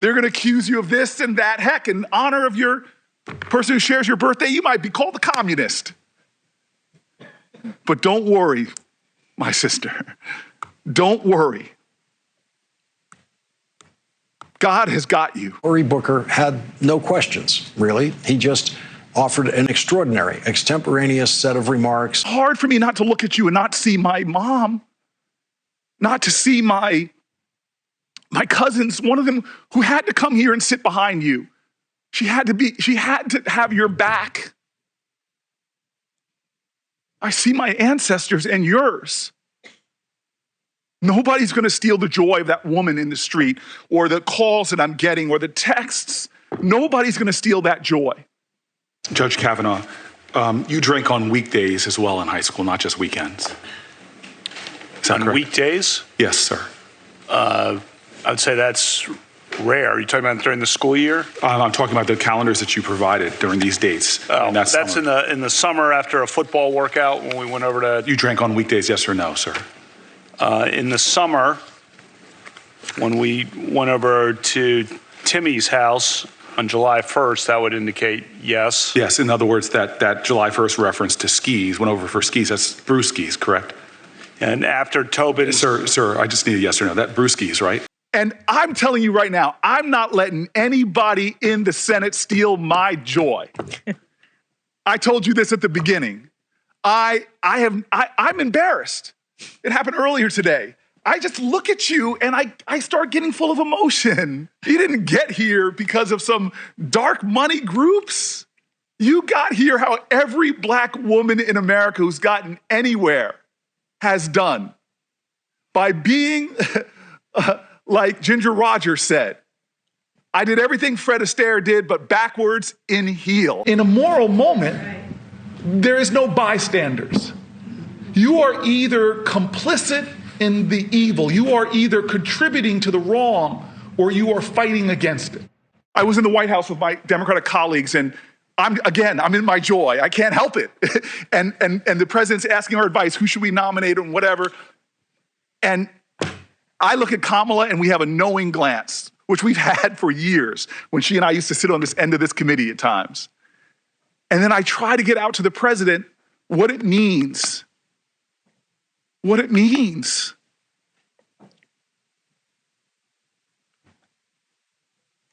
They're going to accuse you of this and that. Heck, in honor of your person who shares your birthday, you might be called a communist. But don't worry, my sister. Don't worry. God has got you. Cory Booker had no questions, really. He just offered an extraordinary, extemporaneous set of remarks. It's hard for me not to look at you and not see my mom, not to see my cousins, one of them who had to come here and sit behind you. She had to have your back. I see my ancestors and yours. Nobody's going to steal the joy of that woman in the street or the calls that I'm getting or the texts. Nobody's going to steal that joy. Judge Kavanaugh, you drank on weekdays as well in high school, not just weekends. Is that correct? Weekdays? Yes, sir. I would say that's rare. Are you talking about during the school year? I'm talking about the calendars that you provided during these dates. Oh, that's in the summer after a football workout when we went over to... You drank on weekdays, yes or no, sir? In the summer, when we went over to Timmy's house on July 1st, that would indicate yes. Yes, in other words, that July 1st reference to skis, went over for skis, that's brewskis, correct? And after Tobin... Sir, I just need a yes or no. That brewskis, right? And I'm telling you right now, I'm not letting anybody in the Senate steal my joy. I told you this at the beginning. I'm embarrassed. It happened earlier today. I just look at you and I start getting full of emotion. You didn't get here because of some dark money groups. You got here how every black woman in America who's gotten anywhere has done. By being, like Ginger Rogers said, I did everything Fred Astaire did, but backwards in heel. In a moral moment, there is no bystanders. You are either complicit in the evil, you are either contributing to the wrong, or you are fighting against it. I was in the White House with my Democratic colleagues, and I'm in my joy. I can't help it. and the president's asking our advice, who should we nominate and whatever. And I look at Kamala and we have a knowing glance, which we've had for years when she and I used to sit on this end of this committee at times. And then I try to get out to the president what it means. What it means.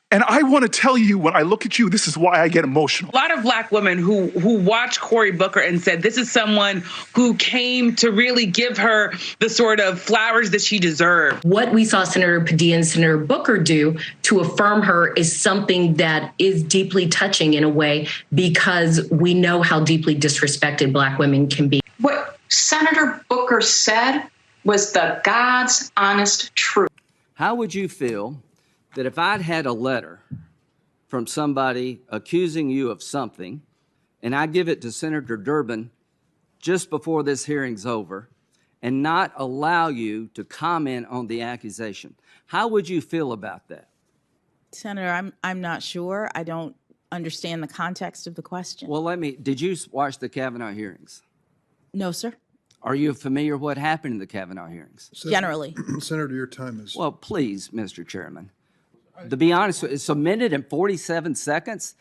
And I want to tell you, when I look at you, this is why I get emotional. A lot of black women who watched Cory Booker and said, this is someone who came to really give her the sort of flowers that she deserved. What we saw Senator Padilla and Senator Booker do to affirm her is something that is deeply touching in a way, because we know how deeply disrespected black women can be. What Senator Booker said was the God's honest truth. How would you feel that if I'd had a letter from somebody accusing you of something, and I give it to Senator Durbin just before this hearing's over, and not allow you to comment on the accusation? How would you feel about that? Senator, I'm not sure. I don't understand the context of the question. Well, did you watch the Kavanaugh hearings? No, sir. Are you familiar what happened in the Kavanaugh hearings? Generally. Senator, your time is... Well, please, Mr. Chairman. To be honest, it's a minute and 47 seconds.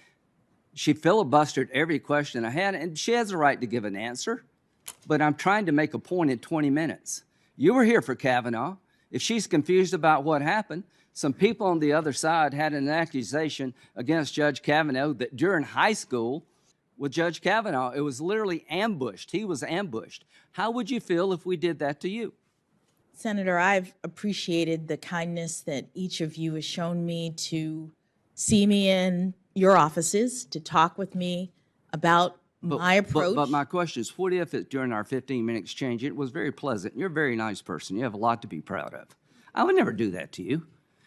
She filibustered every question I had, and she has a right to give an answer. But I'm trying to make a point in 20 minutes. You were here for Kavanaugh. If she's confused about what happened, some people on the other side had an accusation against Judge Kavanaugh that during high school with Judge Kavanaugh, it was literally ambushed. He was ambushed. How would you feel if we did that to you? Senator, I've appreciated the kindness that each of you has shown me to see me in your offices, to talk with me about my approach. But my question is, what if during our 15-minute exchange, it was very pleasant? You're a very nice person. You have a lot to be proud of. I would never do that to you.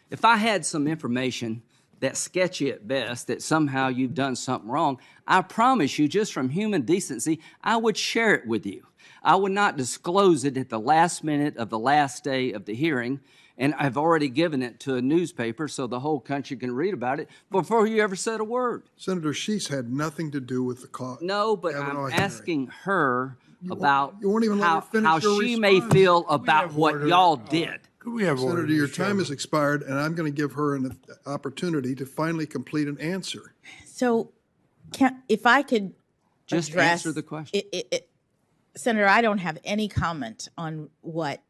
If I had some information that's sketchy at best, that somehow you've done something wrong, I promise you, just from human decency, I would share it with you. I would not disclose it at the last minute of the last day of the hearing, and I've already given it to a newspaper so the whole country can read about it before you ever said a word. Senator, she's had nothing to do with the cause. No, but I'm asking her about you won't even how she may feel about what y'all did. Could we have order? Senator, your Mr. time Chairman? has expired, and I'm going to give her an opportunity to finally complete an answer. So, if I could Just address answer the question. Senator, I don't have any comment on what